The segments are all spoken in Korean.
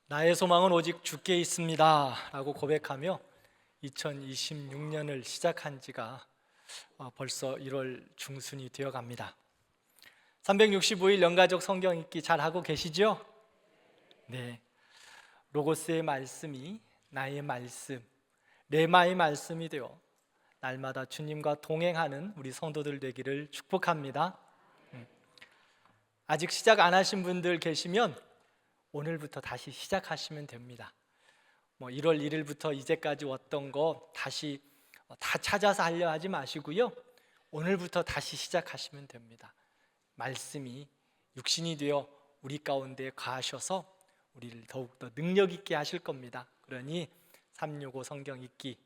나의 소망은 오직 주께 있습니다 라고 고백하며 2026년을 시작한 지가 벌써 1월 중순이 되어 갑니다. 365일 연가족 성경 읽기 잘 하고 계시죠? 네. 로고스의 말씀이 나의 말씀, 레마의 말씀이 되어 날마다 주님과 동행하는 우리 성도들 되기를 축복합니다. 아직 시작 안 하신 분들 계시면 오늘부터 다시 시작하시면 됩니다. 1월 1일부터 이제까지 왔던 거 다시 다 찾아서 하려 하지 마시고요, 오늘부터 다시 시작하시면 됩니다. 말씀이 육신이 되어 우리 가운데 거하셔서 우리를 더욱더 능력 있게 하실 겁니다. 그러니 365 성경 읽기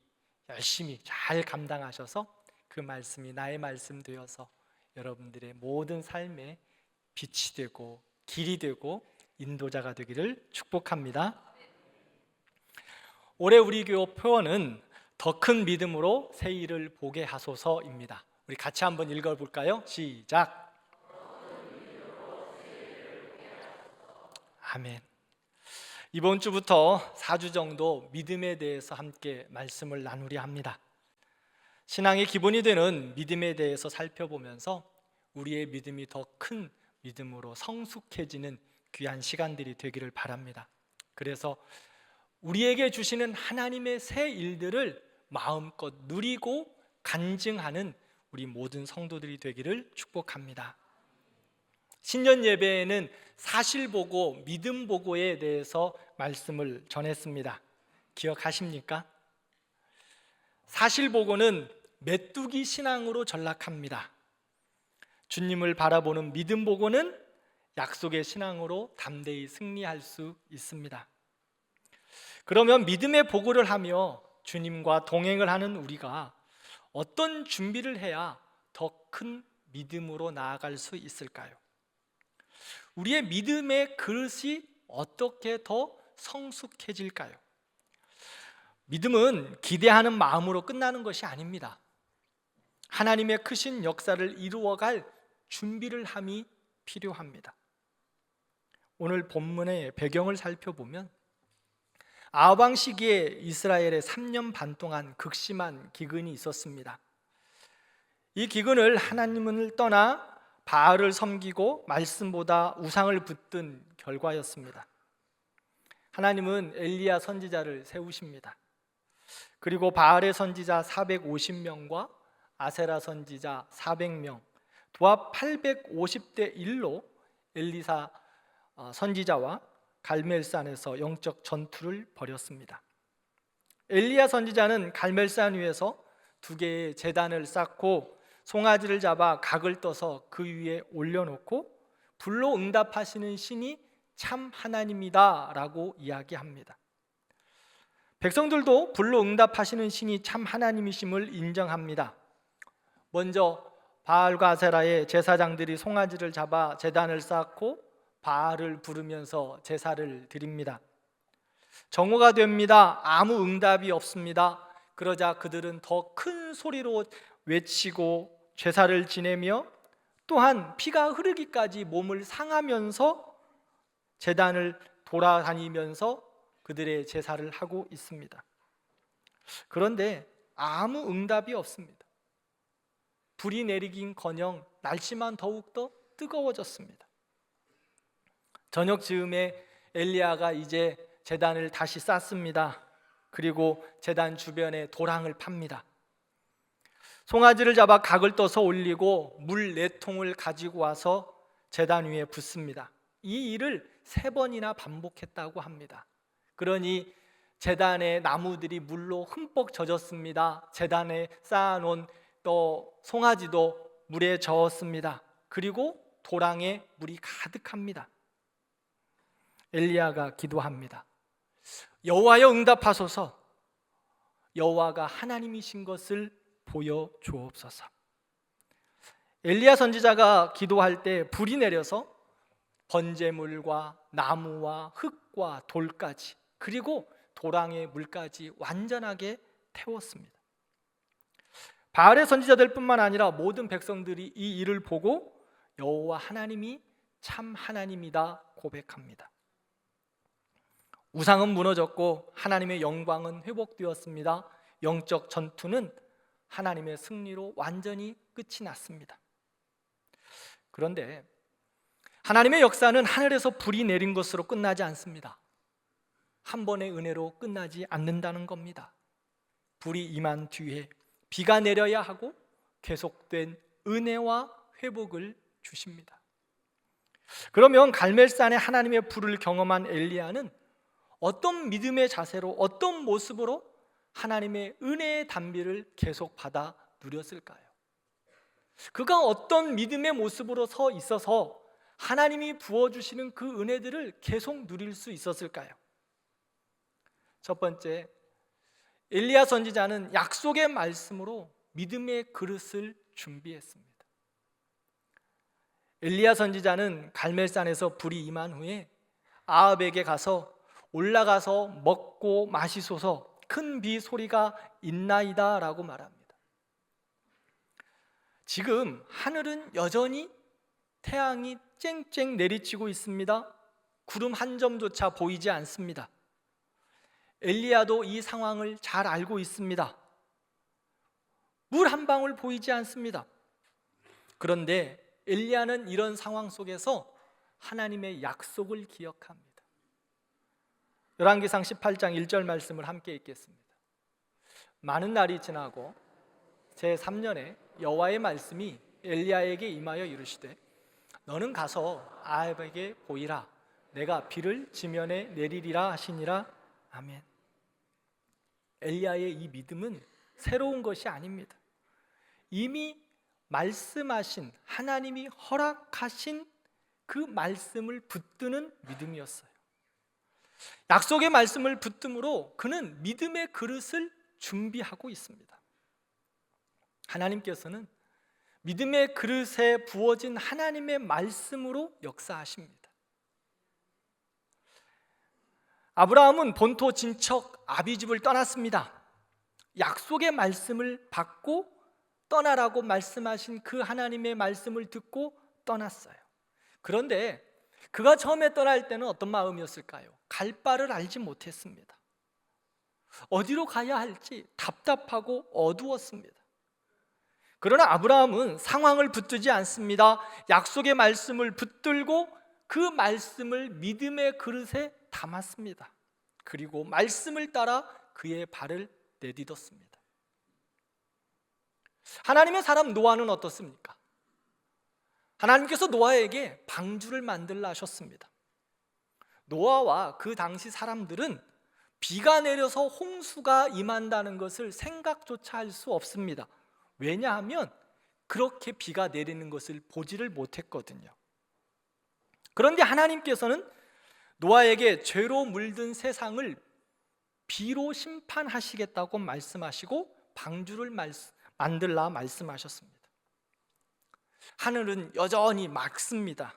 열심히 잘 감당하셔서 그 말씀이 나의 말씀 되어서 여러분들의 모든 삶에 빛이 되고 길이 되고 인도자가 되기를 축복합니다. 올해 우리 교회 표어는 더 큰 믿음으로 새 일을 보게 하소서입니다. 우리 같이 한번 읽어볼까요? 시작. 아멘. 이번 주부터 4주 정도 믿음에 대해서 함께 말씀을 나누려 합니다. 신앙의 기본이 되는 믿음에 대해서 살펴보면서 우리의 믿음이 더 큰 믿음으로 성숙해지는 귀한 시간들이 되기를 바랍니다. 그래서 우리에게 주시는 하나님의 새 일들을 마음껏 누리고 간증하는 우리 모든 성도들이 되기를 축복합니다. 신년 예배에는 사실보고, 믿음보고에 대해서 말씀을 전했습니다. 기억하십니까? 사실보고는 메뚜기 신앙으로 전락합니다. 주님을 바라보는 믿음보고는 약속의 신앙으로 담대히 승리할 수 있습니다. 그러면 믿음의 보고를 하며 주님과 동행을 하는 우리가 어떤 준비를 해야 더 큰 믿음으로 나아갈 수 있을까요? 우리의 믿음의 그릇이 어떻게 더 성숙해질까요? 믿음은 기대하는 마음으로 끝나는 것이 아닙니다. 하나님의 크신 역사를 이루어갈 준비를 함이 필요합니다. 오늘 본문의 배경을 살펴보면 아합 시기에 이스라엘에 3년 반 동안 극심한 기근이 있었습니다. 이 기근을 하나님을 떠나 바알을 섬기고 말씀보다 우상을 붙든 결과였습니다. 하나님은 엘리야 선지자를 세우십니다. 그리고 바알의 선지자 450명과 아세라 선지자 400명, 도합 850대 1로 엘리사 선지자와 갈멜산에서 영적 전투를 벌였습니다. 엘리야 선지자는 갈멜산 위에서 2개의 제단을 쌓고 송아지를 잡아 각을 떠서 그 위에 올려놓고 불로 응답하시는 신이 참 하나님이다 라고 이야기합니다. 백성들도 불로 응답하시는 신이 참 하나님이심을 인정합니다. 먼저 바알과 아세라의 제사장들이 송아지를 잡아 제단을 쌓고 바알을 부르면서 제사를 드립니다. 정오가 됩니다. 아무 응답이 없습니다. 그러자 그들은 더 큰 소리로 외치고 제사를 지내며 또한 피가 흐르기까지 몸을 상하면서 제단을 돌아다니면서 그들의 제사를 하고 있습니다. 그런데 아무 응답이 없습니다. 불이 내리긴커녕 날씨만 더욱더 뜨거워졌습니다. 저녁 즈음에 엘리야가 이제 제단을 다시 쌓습니다. 그리고 제단 주변에 도랑을 팝니다. 송아지를 잡아 각을 떠서 올리고 물 4통을 가지고 와서 제단 위에 붓습니다. 이 일을 3번이나 반복했다고 합니다. 그러니 제단의 나무들이 물로 흠뻑 젖었습니다. 제단에 쌓아놓은 또 송아지도 물에 젖었습니다. 그리고 도랑에 물이 가득합니다. 엘리야가 기도합니다. 여호와여 응답하소서. 여호와가 하나님이신 것을 보여주옵소서. 엘리야 선지자가 기도할 때 불이 내려서 번제물과 나무와 흙과 돌까지 그리고 도랑의 물까지 완전하게 태웠습니다. 바알의 선지자들 뿐만 아니라 모든 백성들이 이 일을 보고 여호와 하나님이 참 하나님이다 고백합니다. 우상은 무너졌고 하나님의 영광은 회복되었습니다. 영적 전투는 하나님의 승리로 완전히 끝이 났습니다. 그런데 하나님의 역사는 하늘에서 불이 내린 것으로 끝나지 않습니다. 한 번의 은혜로 끝나지 않는다는 겁니다. 불이 임한 뒤에 비가 내려야 하고 계속된 은혜와 회복을 주십니다. 그러면 갈멜산에 하나님의 불을 경험한 엘리야는 어떤 믿음의 자세로, 어떤 모습으로 하나님의 은혜의 단비를 계속 받아 누렸을까요? 그가 어떤 믿음의 모습으로 서 있어서 하나님이 부어주시는 그 은혜들을 계속 누릴 수 있었을까요? 첫 번째, 엘리야 선지자는 약속의 말씀으로 믿음의 그릇을 준비했습니다. 엘리야 선지자는 갈멜산에서 불이 임한 후에 아합에게 가서 올라가서 먹고 마시소서, 큰 비 소리가 있나이다 라고 말합니다. 지금 하늘은 여전히 태양이 쨍쨍 내리치고 있습니다. 구름 한 점조차 보이지 않습니다. 엘리야도 이 상황을 잘 알고 있습니다. 물 한 방울 보이지 않습니다. 그런데 엘리야는 이런 상황 속에서 하나님의 약속을 기억합니다. 열왕기상 18장 1절 말씀을 함께 읽겠습니다. 많은 날이 지나고 제3년에 여호와의 말씀이 엘리야에게 임하여 이르시되 너는 가서 아합에게 보이라. 내가 비를 지면에 내리리라 하시니라. 아멘. 엘리야의 이 믿음은 새로운 것이 아닙니다. 이미 말씀하신, 하나님이 허락하신 그 말씀을 붙드는 믿음이었어요. 약속의 말씀을 붙듦으로 그는 믿음의 그릇을 준비하고 있습니다. 하나님께서는 믿음의 그릇에 부어진 하나님의 말씀으로 역사하십니다. 아브라함은 본토 친척 아비집을 떠났습니다. 약속의 말씀을 받고 떠나라고 말씀하신 그 하나님의 말씀을 듣고 떠났어요. 그런데 그가 처음에 떠날 때는 어떤 마음이었을까요? 갈 바를 알지 못했습니다. 어디로 가야 할지 답답하고 어두웠습니다. 그러나 아브라함은 상황을 붙들지 않습니다. 약속의 말씀을 붙들고 그 말씀을 믿음의 그릇에 담았습니다. 그리고 말씀을 따라 그의 발을 내딛었습니다. 하나님의 사람 노아는 어떻습니까? 하나님께서 노아에게 방주를 만들라 하셨습니다. 노아와 그 당시 사람들은 비가 내려서 홍수가 임한다는 것을 생각조차 할 수 없습니다. 왜냐하면 그렇게 비가 내리는 것을 보지를 못했거든요. 그런데 하나님께서는 노아에게 죄로 물든 세상을 비로 심판하시겠다고 말씀하시고 방주를 만들라 말씀하셨습니다. 하늘은 여전히 맑습니다.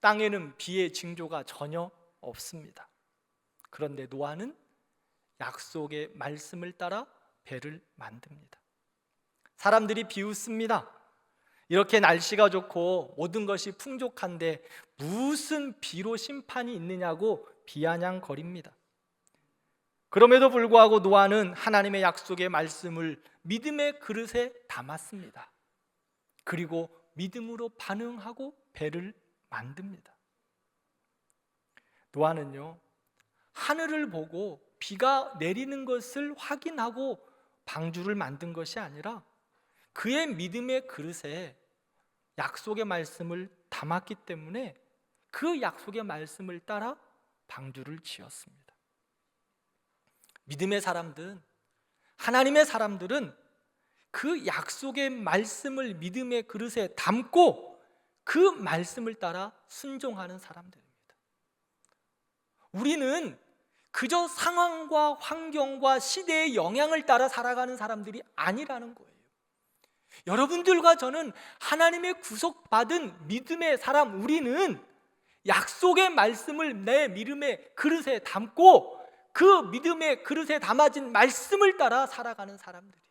땅에는 비의 징조가 전혀 없습니다. 그런데 노아는 약속의 말씀을 따라 배를 만듭니다. 사람들이 비웃습니다. 이렇게 날씨가 좋고 모든 것이 풍족한데 무슨 비로 심판이 있느냐고 비아냥거립니다. 그럼에도 불구하고 노아는 하나님의 약속의 말씀을 믿음의 그릇에 담았습니다. 그리고 믿음으로 반응하고 배를 만듭니다. 노아는요, 하늘을 보고 비가 내리는 것을 확인하고 방주를 만든 것이 아니라 그의 믿음의 그릇에 약속의 말씀을 담았기 때문에 그 약속의 말씀을 따라 방주를 지었습니다. 믿음의 사람들은, 하나님의 사람들은 그 약속의 말씀을 믿음의 그릇에 담고 그 말씀을 따라 순종하는 사람들입니다. 우리는 그저 상황과 환경과 시대의 영향을 따라 살아가는 사람들이 아니라는 거예요. 여러분들과 저는 하나님의 구속받은 믿음의 사람, 우리는 약속의 말씀을 내 믿음의 그릇에 담고 그 믿음의 그릇에 담아진 말씀을 따라 살아가는 사람들이에요.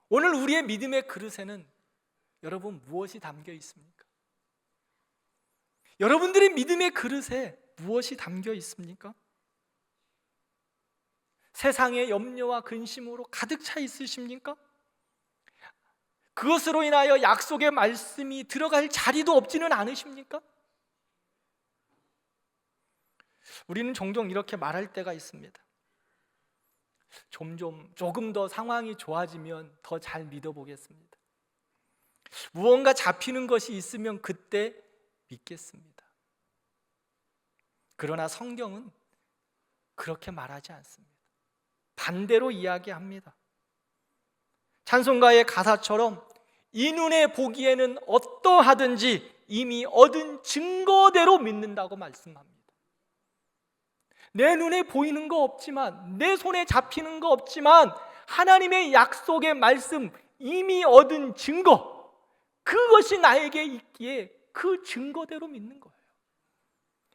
오늘 우리의 믿음의 그릇에는 여러분 무엇이 담겨 있습니까? 여러분들의 믿음의 그릇에 무엇이 담겨 있습니까? 세상의 염려와 근심으로 가득 차 있으십니까? 그것으로 인하여 약속의 말씀이 들어갈 자리도 없지는 않으십니까? 우리는 종종 이렇게 말할 때가 있습니다. 조금 더 상황이 좋아지면 더 잘 믿어보겠습니다. 무언가 잡히는 것이 있으면 그때 믿겠습니다. 그러나 성경은 그렇게 말하지 않습니다. 반대로 이야기합니다. 찬송가의 가사처럼 이 눈에 보기에는 어떠하든지 이미 얻은 증거대로 믿는다고 말씀합니다. 내 눈에 보이는 거 없지만, 내 손에 잡히는 거 없지만 하나님의 약속의 말씀, 이미 얻은 증거, 그것이 나에게 있기에 그 증거대로 믿는 거예요.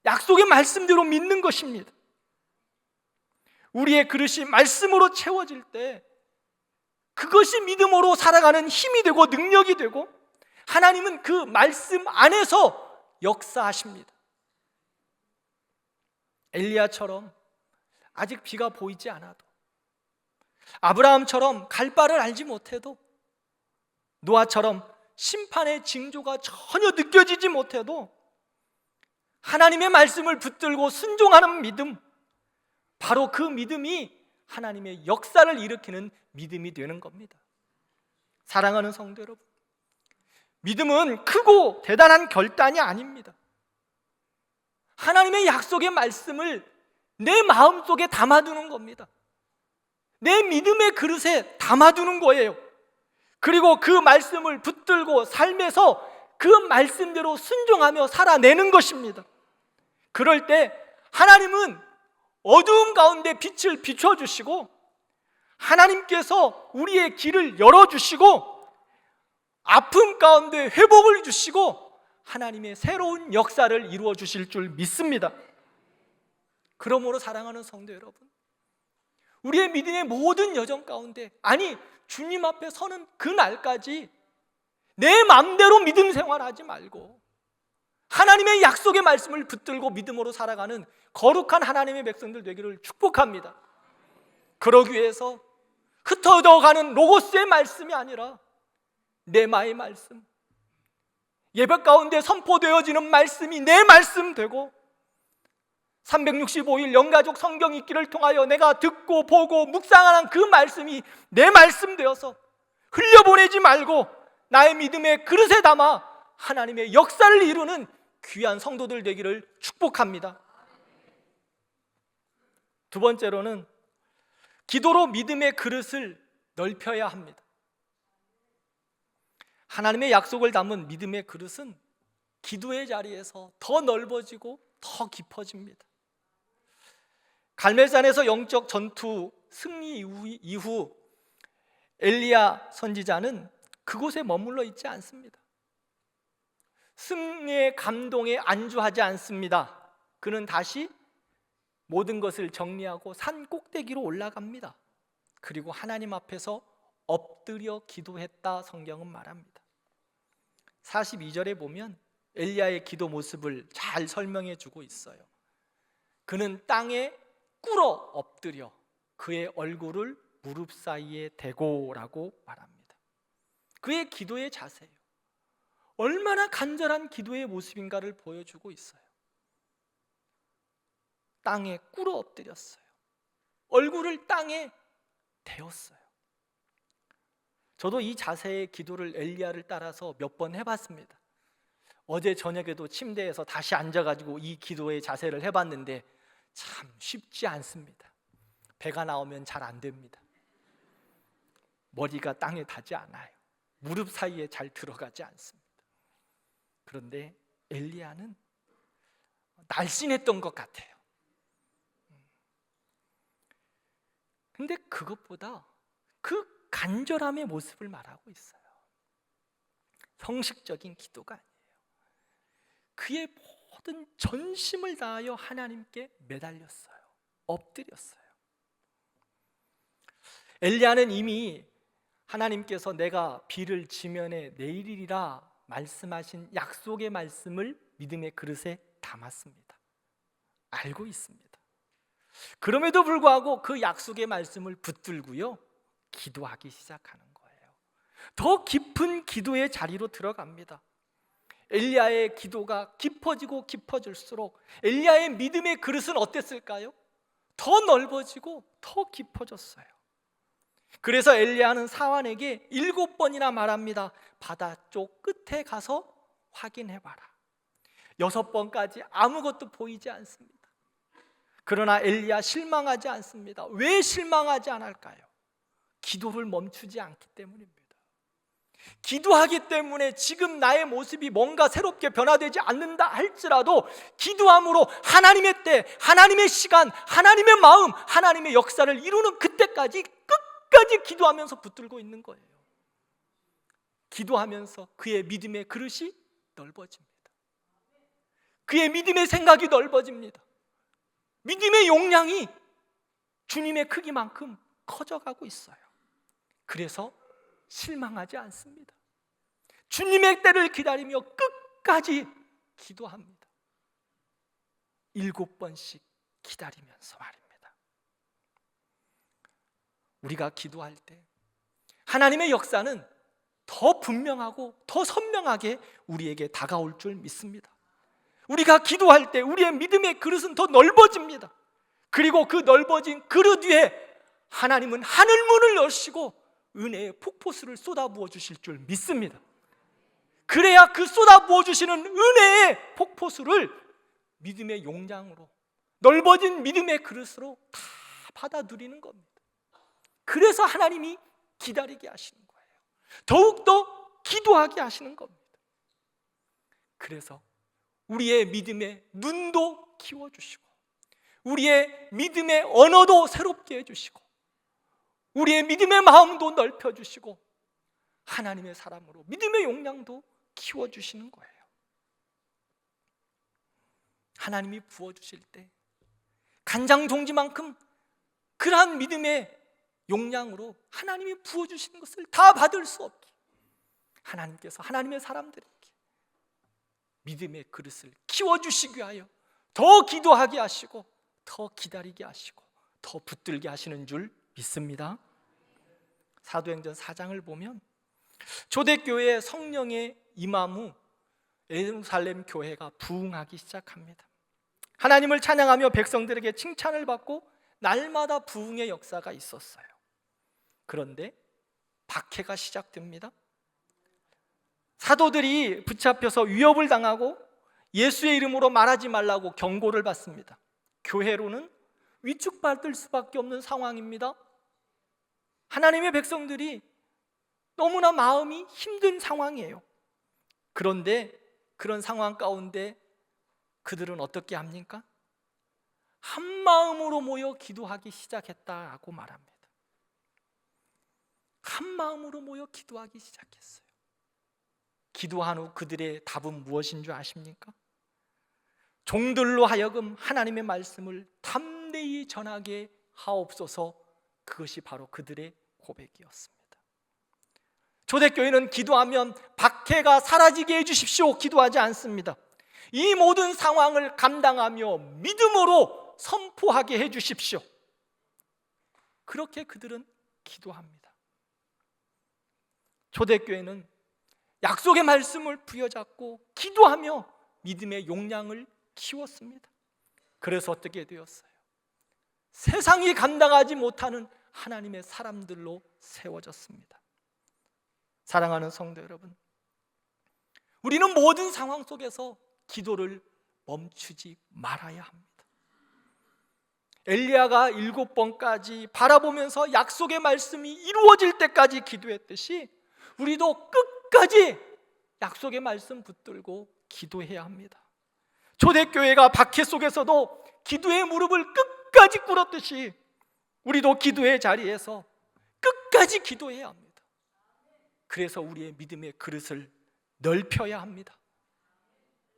약속의 말씀대로 믿는 것입니다. 우리의 그릇이 말씀으로 채워질 때 그것이 믿음으로 살아가는 힘이 되고 능력이 되고, 하나님은 그 말씀 안에서 역사하십니다. 엘리야처럼 아직 비가 보이지 않아도, 아브라함처럼 갈 바를 알지 못해도, 노아처럼 심판의 징조가 전혀 느껴지지 못해도 하나님의 말씀을 붙들고 순종하는 믿음, 바로 그 믿음이 하나님의 역사를 일으키는 믿음이 되는 겁니다. 사랑하는 성도 여러분, 믿음은 크고 대단한 결단이 아닙니다. 하나님의 약속의 말씀을 내 마음속에 담아두는 겁니다. 내 믿음의 그릇에 담아두는 거예요. 그리고 그 말씀을 붙들고 삶에서 그 말씀대로 순종하며 살아내는 것입니다. 그럴 때 하나님은 어두운 가운데 빛을 비춰주시고, 하나님께서 우리의 길을 열어주시고, 아픔 가운데 회복을 주시고, 하나님의 새로운 역사를 이루어 주실 줄 믿습니다. 그러므로 사랑하는 성도 여러분, 우리의 믿음의 모든 여정 가운데, 아니 주님 앞에 서는 그 날까지 내 마음대로 믿음 생활하지 말고 하나님의 약속의 말씀을 붙들고 믿음으로 살아가는 거룩한 하나님의 백성들 되기를 축복합니다. 그러기 위해서 흩어져가는 로고스의 말씀이 아니라 네마의 말씀, 예배 가운데 선포되어지는 말씀이 내 말씀 되고, 365일 영가족 성경 읽기를 통하여 내가 듣고 보고 묵상하는 그 말씀이 내 말씀 되어서 흘려보내지 말고 나의 믿음의 그릇에 담아 하나님의 역사를 이루는 귀한 성도들 되기를 축복합니다. 두 번째로는 기도로 믿음의 그릇을 넓혀야 합니다. 하나님의 약속을 담은 믿음의 그릇은 기도의 자리에서 더 넓어지고 더 깊어집니다. 갈멜산에서 영적 전투 승리 이후 엘리야 선지자는 그곳에 머물러 있지 않습니다. 승리의 감동에 안주하지 않습니다. 그는 다시 모든 것을 정리하고 산 꼭대기로 올라갑니다. 그리고 하나님 앞에서 엎드려 기도했다, 성경은 말합니다. 42절에 보면 엘리야의 기도 모습을 잘 설명해 주고 있어요. 그는 땅에 꿇어 엎드려 그의 얼굴을 무릎 사이에 대고라고 말합니다. 그의 기도의 자세예요. 얼마나 간절한 기도의 모습인가를 보여주고 있어요. 땅에 꿇어 엎드렸어요. 얼굴을 땅에 대었어요. 저도 이 자세의 기도를 엘리야를 따라서 몇 번 해봤습니다. 어제 저녁에도 침대에서 다시 앉아가지고 이 기도의 자세를 해봤는데 참 쉽지 않습니다. 배가 나오면 잘 안 됩니다. 머리가 땅에 닿지 않아요. 무릎 사이에 잘 들어가지 않습니다. 그런데 엘리야는 날씬했던 것 같아요. 근데 그것보다 그 간절함의 모습을 말하고 있어요. 형식적인 기도가 아니에요. 그의 모든 전심을 다하여 하나님께 매달렸어요. 엎드렸어요. 엘리야는 이미 하나님께서 내가 비를 지면에 내리리라 말씀하신 약속의 말씀을 믿음의 그릇에 담았습니다. 알고 있습니다. 그럼에도 불구하고 그 약속의 말씀을 붙들고요, 기도하기 시작하는 거예요. 더 깊은 기도의 자리로 들어갑니다. 엘리야의 기도가 깊어지고 깊어질수록 엘리야의 믿음의 그릇은 어땠을까요? 더 넓어지고 더 깊어졌어요. 그래서 엘리야는 사환에게 7번이나 말합니다. 바다 쪽 끝에 가서 확인해봐라. 6번까지 아무것도 보이지 않습니다. 그러나 엘리야 실망하지 않습니다. 왜 실망하지 않을까요? 기도를 멈추지 않기 때문입니다. 기도하기 때문에 지금 나의 모습이 뭔가 새롭게 변화되지 않는다 할지라도 기도함으로 하나님의 때, 하나님의 시간, 하나님의 마음, 하나님의 역사를 이루는 그때까지 끝까지 기도하면서 붙들고 있는 거예요. 기도하면서 그의 믿음의 그릇이 넓어집니다. 그의 믿음의 생각이 넓어집니다. 믿음의 용량이 주님의 크기만큼 커져가고 있어요. 그래서 실망하지 않습니다. 주님의 때를 기다리며 끝까지 기도합니다. 7번씩 기다리면서 말입니다. 우리가 기도할 때 하나님의 역사는 더 분명하고 더 선명하게 우리에게 다가올 줄 믿습니다. 우리가 기도할 때 우리의 믿음의 그릇은 더 넓어집니다. 그리고 그 넓어진 그릇 위에 하나님은 하늘문을 여시고 은혜의 폭포수를 쏟아부어 주실 줄 믿습니다. 그래야 그 쏟아부어 주시는 은혜의 폭포수를 믿음의 용량으로, 넓어진 믿음의 그릇으로 다 받아 누리는 겁니다. 그래서 하나님이 기다리게 하시는 거예요. 더욱더 기도하게 하시는 겁니다. 그래서 우리의 믿음의 눈도 키워주시고 우리의 믿음의 언어도 새롭게 해주시고 우리의 믿음의 마음도 넓혀주시고 하나님의 사람으로 믿음의 용량도 키워주시는 거예요. 하나님이 부어주실 때 간장종지만큼 그러한 믿음의 용량으로 하나님이 부어주시는 것을 다 받을 수 없게 하나님께서 하나님의 사람들에게 믿음의 그릇을 키워주시기 위하여 더 기도하게 하시고 더 기다리게 하시고 더 붙들게 하시는 줄 믿습니다. 사도행전 4장을 보면 초대교회에 성령의 임함 후 예루살렘 교회가 부흥하기 시작합니다. 하나님을 찬양하며 백성들에게 칭찬을 받고 날마다 부흥의 역사가 있었어요. 그런데 박해가 시작됩니다. 사도들이 붙잡혀서 위협을 당하고 예수의 이름으로 말하지 말라고 경고를 받습니다. 교회로는 위축받을 수밖에 없는 상황입니다. 하나님의 백성들이 너무나 마음이 힘든 상황이에요. 그런데 그런 상황 가운데 그들은 어떻게 합니까? 한 마음으로 모여 기도하기 시작했다라고 말합니다. 한 마음으로 모여 기도하기 시작했어요. 기도한 후 그들의 답은 무엇인 줄 아십니까? 종들로 하여금 하나님의 말씀을 담대히 전하게 하옵소서. 그것이 바로 그들의 고백이었습니다. 초대교회는 기도하면 박해가 사라지게 해주십시오 기도하지 않습니다. 이 모든 상황을 감당하며 믿음으로 선포하게 해주십시오. 그렇게 그들은 기도합니다. 초대교회는 약속의 말씀을 부여잡고 기도하며 믿음의 용량을 키웠습니다. 그래서 어떻게 되었어요? 세상이 감당하지 못하는 하나님의 사람들로 세워졌습니다. 사랑하는 성도 여러분, 우리는 모든 상황 속에서 기도를 멈추지 말아야 합니다. 엘리야가 7번까지 바라보면서 약속의 말씀이 이루어질 때까지 기도했듯이 우리도 끝까지 약속의 말씀 붙들고 기도해야 합니다. 초대교회가 박해 속에서도 기도의 무릎을 끝까지 꿇었듯이 우리도 기도의 자리에서 끝까지 기도해야 합니다. 그래서 우리의 믿음의 그릇을 넓혀야 합니다.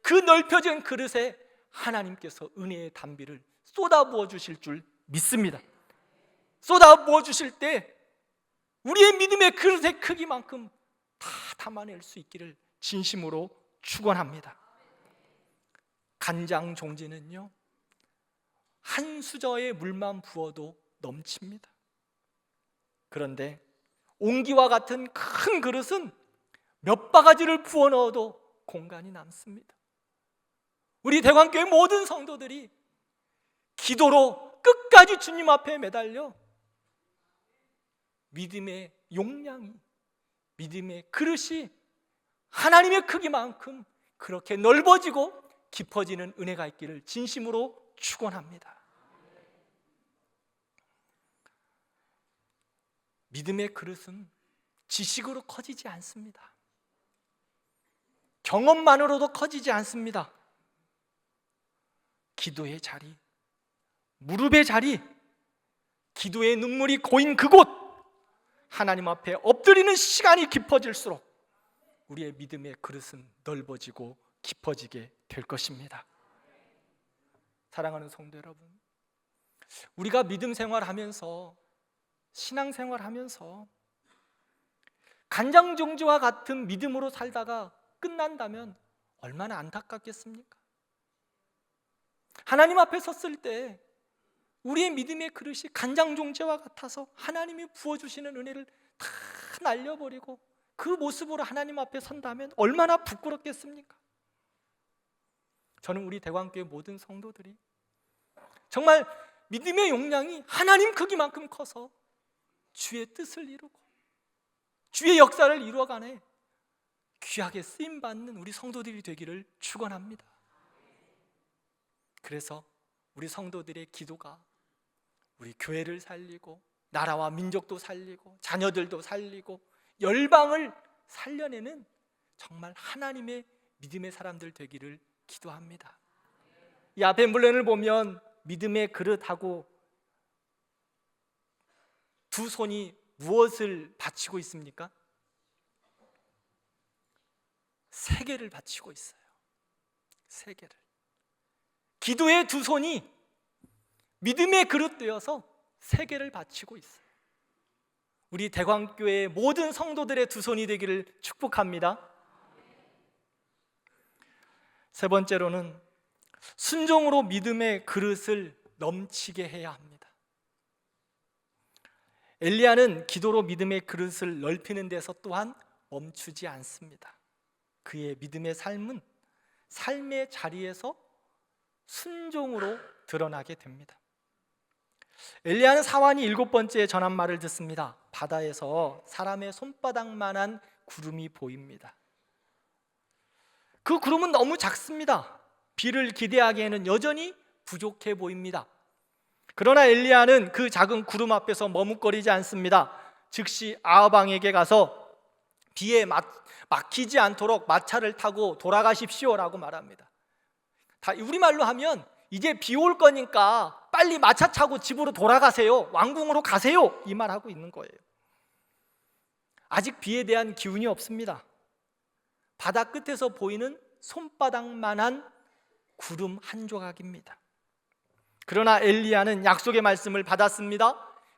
그 넓혀진 그릇에 하나님께서 은혜의 단비를 쏟아부어 주실 줄 믿습니다. 쏟아부어 주실 때 우리의 믿음의 그릇의 크기만큼 다 담아낼 수 있기를 진심으로 축원합니다. 간장 종지는요, 한 수저의 물만 부어도 넘칩니다. 그런데 옹기와 같은 큰 그릇은 몇 바가지를 부어 넣어도 공간이 남습니다. 우리 대관교회 모든 성도들이 기도로 끝까지 주님 앞에 매달려 믿음의 용량이, 믿음의 그릇이 하나님의 크기만큼 그렇게 넓어지고 깊어지는 은혜가 있기를 진심으로 축원합니다. 믿음의 그릇은 지식으로 커지지 않습니다. 경험만으로도 커지지 않습니다. 기도의 자리, 무릎의 자리, 기도의 눈물이 고인 그곳, 하나님 앞에 엎드리는 시간이 깊어질수록 우리의 믿음의 그릇은 넓어지고 깊어지게 될 것입니다. 사랑하는 성도 여러분, 우리가 믿음 생활하면서, 신앙 생활하면서 간장종지와 같은 믿음으로 살다가 끝난다면 얼마나 안타깝겠습니까? 하나님 앞에 섰을 때 우리의 믿음의 그릇이 간장종지와 같아서 하나님이 부어주시는 은혜를 다 날려버리고 그 모습으로 하나님 앞에 선다면 얼마나 부끄럽겠습니까? 저는 우리 대관교회 모든 성도들이 정말 믿음의 용량이 하나님 크기만큼 커서 주의 뜻을 이루고 주의 역사를 이루어가네 귀하게 쓰임받는 우리 성도들이 되기를 축원합니다. 그래서 우리 성도들의 기도가 우리 교회를 살리고 나라와 민족도 살리고 자녀들도 살리고 열방을 살려내는 정말 하나님의 믿음의 사람들 되기를 기도합니다. 이 앞에 물론을 보면 믿음의 그릇하고 두 손이 무엇을 바치고 있습니까? 세 개를 바치고 있어요. 세 개를. 기도의 두 손이 믿음의 그릇 되어서 세 개를 바치고 있어요. 우리 대광교회의 모든 성도들의 두 손이 되기를 축복합니다. 세 번째로는 순종으로 믿음의 그릇을 넘치게 해야 합니다. 엘리야는 기도로 믿음의 그릇을 넓히는 데서 또한 멈추지 않습니다. 그의 믿음의 삶은 삶의 자리에서 순종으로 드러나게 됩니다. 엘리야는 사환이 7번째 전한 말을 듣습니다. 바다에서 사람의 손바닥만한 구름이 보입니다. 그 구름은 너무 작습니다. 비를 기대하기에는 여전히 부족해 보입니다. 그러나 엘리야는 그 작은 구름 앞에서 머뭇거리지 않습니다. 즉시 아합 왕에게 가서 비에 막히지 않도록 마차를 타고 돌아가십시오라고 말합니다. 다 우리말로 하면 이제 비 올 거니까 빨리 마차 타고 집으로 돌아가세요, 왕궁으로 가세요, 이 말하고 있는 거예요. 아직 비에 대한 기운이 없습니다. 바다 끝에서 보이는 손바닥만한 구름 한 조각입니다. 그러나 엘리야는 약속의 말씀을 받았습니다.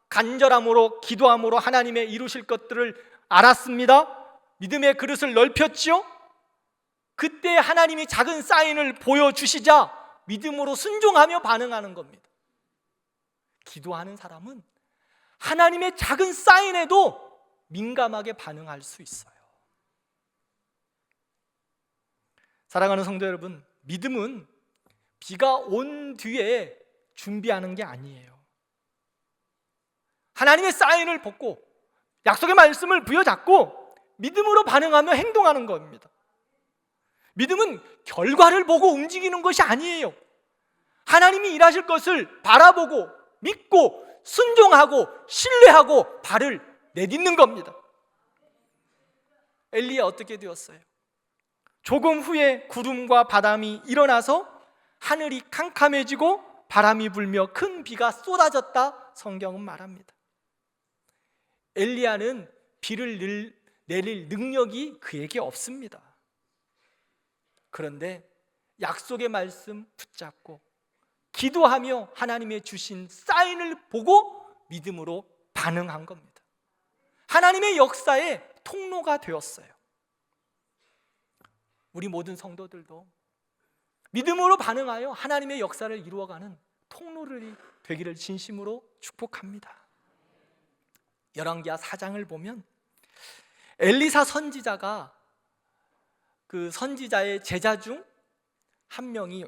간절함으로 기도함으로 하나님의 이루실 것들을 알았습니다. 믿음의 그릇을 넓혔지요. 그때 하나님이 작은 사인을 보여주시자 믿음으로 순종하며 반응하는 겁니다. 기도하는 사람은 하나님의 작은 사인에도 민감하게 반응할 수 있어요. 사랑하는 성도 여러분, 믿음은 비가 온 뒤에 준비하는 게 아니에요. 하나님의 사인을 받고 약속의 말씀을 부여잡고 믿음으로 반응하며 행동하는 겁니다. 믿음은 결과를 보고 움직이는 것이 아니에요. 하나님이 일하실 것을 바라보고 믿고 순종하고 신뢰하고 발을 내딛는 겁니다. 엘리야 어떻게 되었어요? 조금 후에 구름과 바람이 일어나서 하늘이 캄캄해지고 바람이 불며 큰 비가 쏟아졌다, 성경은 말합니다. 엘리야는 비를 내릴 능력이 그에게 없습니다. 그런데 약속의 말씀 붙잡고 기도하며 하나님의 주신 사인을 보고 믿음으로 반응한 겁니다. 하나님의 역사의 통로가 되었어요. 우리 모든 성도들도 믿음으로 반응하여 하나님의 역사를 이루어가는 통로를 되기를 진심으로 축복합니다. 열왕기하 4장을 보면 엘리사 선지자가 그 선지자의 제자 중 한 명이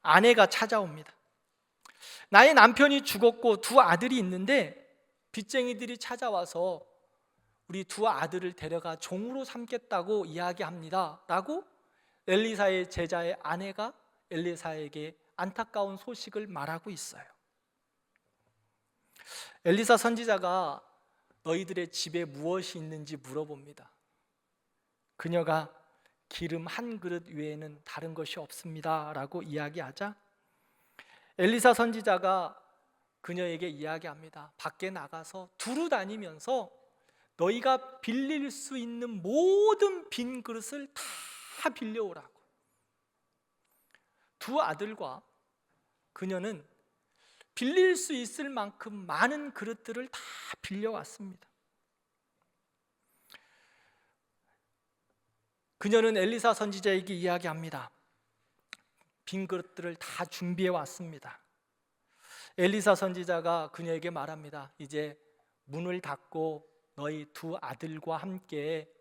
아내가 찾아옵니다. 나의 남편이 죽었고 두 아들이 있는데 빚쟁이들이 찾아와서 우리 두 아들을 데려가 종으로 삼겠다고 이야기합니다 라고 엘리사의 제자의 아내가 엘리사에게 안타까운 소식을 말하고 있어요. 엘리사 선지자가 너희들의 집에 무엇이 있는지 물어봅니다. 그녀가 기름 한 그릇 외에는 다른 것이 없습니다 라고 이야기하자 엘리사 선지자가 그녀에게 이야기합니다. 밖에 나가서 두루 다니면서 너희가 빌릴 수 있는 모든 빈 그릇을 다 빌려오라고. 두 아들과 그녀는 빌릴 수 있을 만큼 많은 그릇들을 다 빌려왔습니다. 그녀는 엘리사 선지자에게 이야기합니다. 빈 그릇들을 다 준비해 왔습니다. 엘리사 선지자가 그녀에게 말합니다. 이제 문을 닫고 너희 두 아들과 함께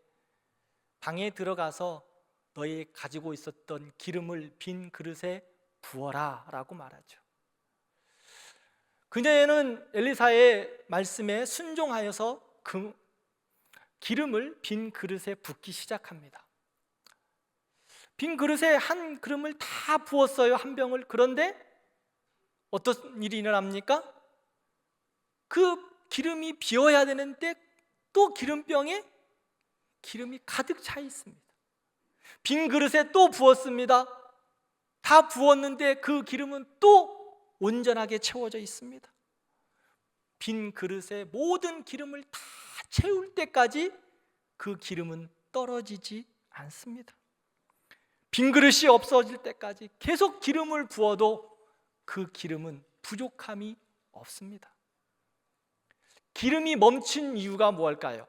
방에 들어가서 너희 가지고 있었던 기름을 빈 그릇에 부어라 라고 말하죠. 그녀는 엘리사의 말씀에 순종하여서 그 기름을 빈 그릇에 붓기 시작합니다. 빈 그릇에 한 그릇을 다 부었어요, 한 병을. 그런데 어떤 일이 일어납니까? 그 기름이 비어야 되는데 또 기름병에 기름이 가득 차 있습니다. 빈 그릇에 또 부었습니다. 다 부었는데 그 기름은 또 온전하게 채워져 있습니다. 빈 그릇에 모든 기름을 다 채울 때까지 그 기름은 떨어지지 않습니다. 빈 그릇이 없어질 때까지 계속 기름을 부어도 그 기름은 부족함이 없습니다. 기름이 멈춘 이유가 무엇일까요?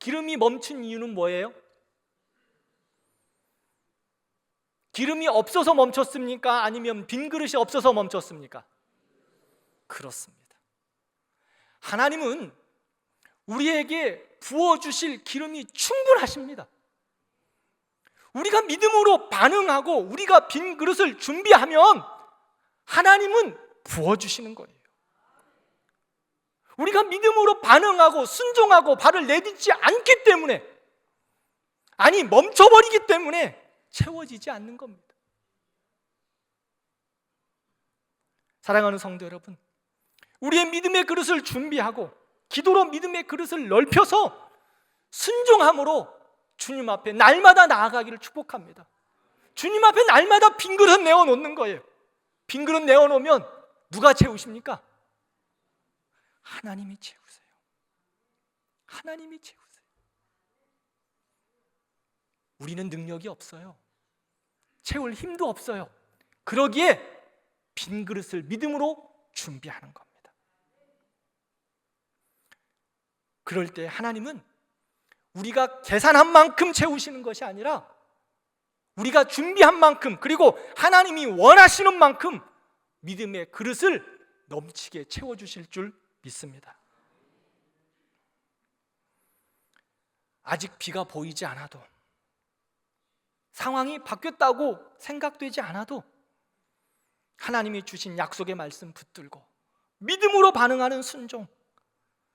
기름이 멈춘 이유는 뭐예요? 기름이 없어서 멈췄습니까? 아니면 빈 그릇이 없어서 멈췄습니까? 그렇습니다. 하나님은 우리에게 부어주실 기름이 충분하십니다. 우리가 믿음으로 반응하고 우리가 빈 그릇을 준비하면 하나님은 부어주시는 거예요. 우리가 믿음으로 반응하고 순종하고 발을 내딛지 않기 때문에, 아니 멈춰버리기 때문에 채워지지 않는 겁니다. 사랑하는 성도 여러분, 우리의 믿음의 그릇을 준비하고 기도로 믿음의 그릇을 넓혀서 순종함으로 주님 앞에 날마다 나아가기를 축복합니다. 주님 앞에 날마다 빈 그릇 내어놓는 거예요. 빈 그릇 내어놓으면 누가 채우십니까? 하나님이 채우세요. 하나님이 채우세요. 우리는 능력이 없어요. 채울 힘도 없어요. 그러기에 빈 그릇을 믿음으로 준비하는 겁니다. 그럴 때 하나님은 우리가 계산한 만큼 채우시는 것이 아니라 우리가 준비한 만큼, 그리고 하나님이 원하시는 만큼 믿음의 그릇을 넘치게 채워주실 줄 믿습니다. 아직 비가 보이지 않아도, 상황이 바뀌었다고 생각되지 않아도 하나님이 주신 약속의 말씀 붙들고 믿음으로 반응하는 순종,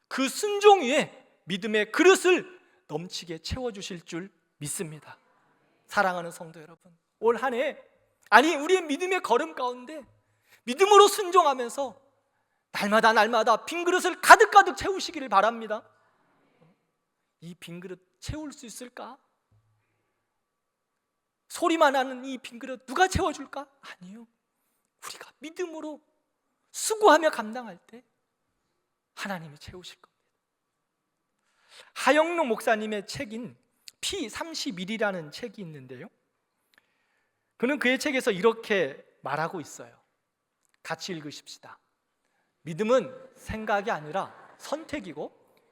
그 순종 위에 믿음의 그릇을 넘치게 채워주실 줄 믿습니다. 사랑하는 성도 여러분, 올 한 해, 아니 우리의 믿음의 걸음 가운데 믿음으로 순종하면서 날마다 빈 그릇을 가득 채우시기를 바랍니다. 이 빈 그릇 채울 수 있을까? 소리만 하는 이 빈 그릇 누가 채워줄까? 아니요. 우리가 믿음으로 수고하며 감당할 때 하나님이 채우실 겁니다. 하영록 목사님의 책인 P31이라는 책이 있는데요, 그는 그의 책에서 이렇게 말하고 있어요. 같이 읽으십시다. 믿음은 생각이 아니라 선택이고,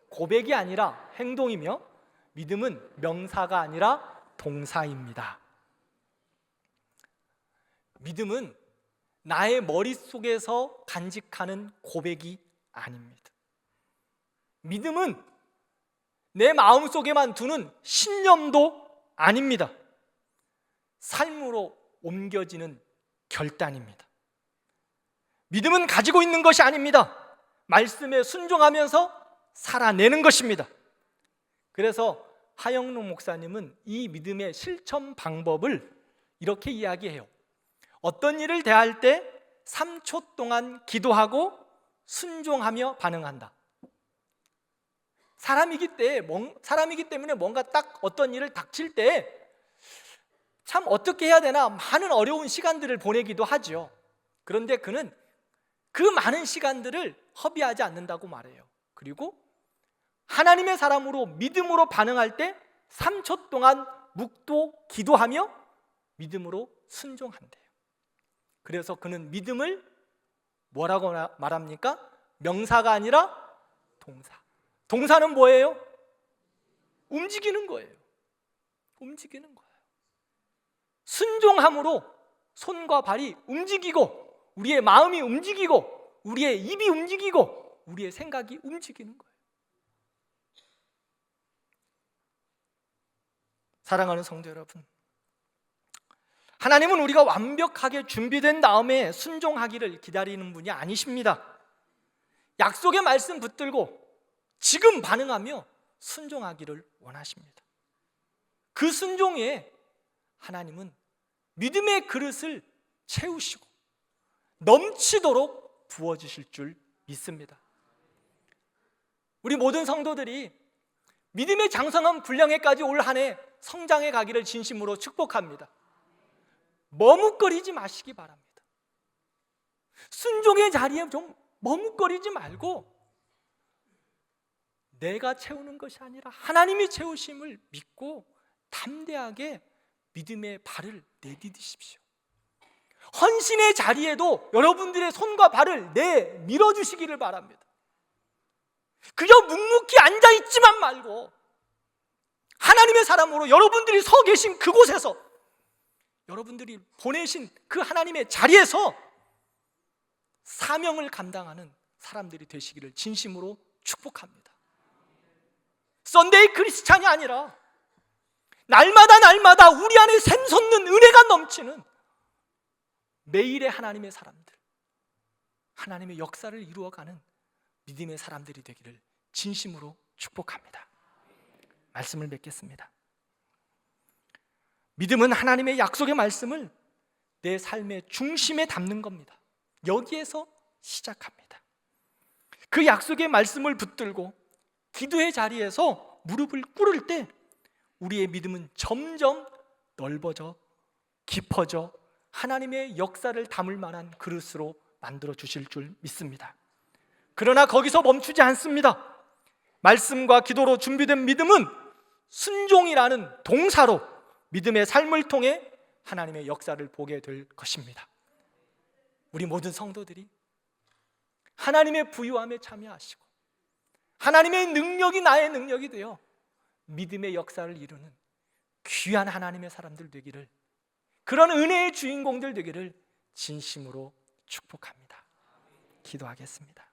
고백이 아니라 행동이며, 믿음은 명사가 아니라 동사입니다. 믿음은 나의 머릿속에서 간직하는 고백이 아닙니다. 믿음은 내 마음속에만 두는 신념도 아닙니다. 삶으로 옮겨지는 결단입니다. 믿음은 가지고 있는 것이 아닙니다. 말씀에 순종하면서 살아내는 것입니다. 그래서 하영록 목사님은 이 믿음의 실천 방법을 이렇게 이야기해요. 어떤 일을 대할 때 3초 동안 기도하고 순종하며 반응한다. 사람이기 때문에 뭔가 딱 어떤 일을 닥칠 때 참 어떻게 해야 되나 많은 어려운 시간들을 보내기도 하죠. 그런데 그는 그 많은 시간들을 허비하지 않는다고 말해요. 그리고 하나님의 사람으로 믿음으로 반응할 때 3초 동안 묵도 기도하며 믿음으로 순종한대요. 그래서 그는 믿음을 뭐라고 말합니까? 명사가 아니라 동사. 동사는 뭐예요? 움직이는 거예요. 움직이는 거예요. 순종함으로 손과 발이 움직이고 우리의 마음이 움직이고 우리의 입이 움직이고 우리의 생각이 움직이는 거예요. 사랑하는 성도 여러분, 하나님은 우리가 완벽하게 준비된 다음에 순종하기를 기다리는 분이 아니십니다. 약속의 말씀 붙들고 지금 반응하며 순종하기를 원하십니다. 그 순종에 하나님은 믿음의 그릇을 채우시고 넘치도록 부어주실 줄 믿습니다. 우리 모든 성도들이 믿음의 장성한 분량에까지 올 한 해 성장해 가기를 진심으로 축복합니다. 머뭇거리지 마시기 바랍니다. 순종의 자리에 좀 머뭇거리지 말고 내가 채우는 것이 아니라 하나님이 채우심을 믿고 담대하게 믿음의 발을 내디디십시오. 헌신의 자리에도 여러분들의 손과 발을 밀어주시기를 바랍니다. 그저 묵묵히 앉아있지만 말고 하나님의 사람으로 여러분들이 서 계신 그곳에서 여러분들이 보내신 그 하나님의 자리에서 사명을 감당하는 사람들이 되시기를 진심으로 축복합니다. 썬데이 크리스찬이 아니라 날마다 우리 안에 샘솟는 은혜가 넘치는 매일의 하나님의 사람들, 하나님의 역사를 이루어가는 믿음의 사람들이 되기를 진심으로 축복합니다. 말씀을 맺겠습니다. 믿음은 하나님의 약속의 말씀을 내 삶의 중심에 담는 겁니다. 여기에서 시작합니다. 그 약속의 말씀을 붙들고 기도의 자리에서 무릎을 꿇을 때 우리의 믿음은 점점 넓어져 깊어져 하나님의 역사를 담을 만한 그릇으로 만들어 주실 줄 믿습니다. 그러나 거기서 멈추지 않습니다. 말씀과 기도로 준비된 믿음은 순종이라는 동사로 믿음의 삶을 통해 하나님의 역사를 보게 될 것입니다. 우리 모든 성도들이 하나님의 부유함에 참여하시고 하나님의 능력이 나의 능력이 되어 믿음의 역사를 이루는 귀한 하나님의 사람들 되기를, 그런 은혜의 주인공들 되기를 진심으로 축복합니다. 기도하겠습니다.